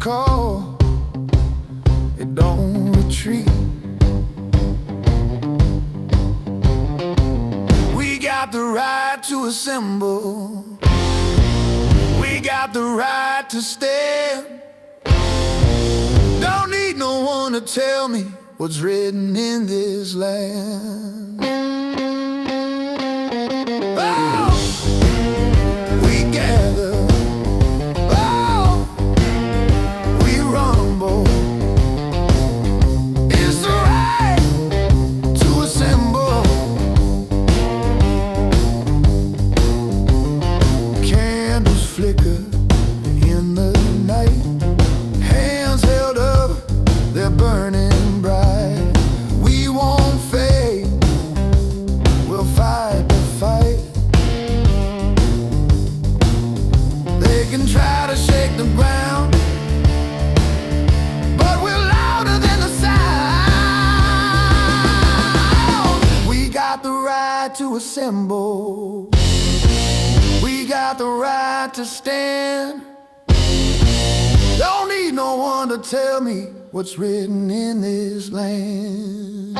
call, it don't retreat. We got the right to assemble, we got the right to stand. Don't need no one to tell me what's written in this land. Oh, we gather, oh, we rumble. It's the right to assemble. Candles flicker in the night, hands held up, they're burning bright. We won't fade, we'll fight the fight. They can try to shake the ground, but we're louder than the sound. We got the right to assemble, we got the right to stand. Don't need no one to tell me what's written in this land.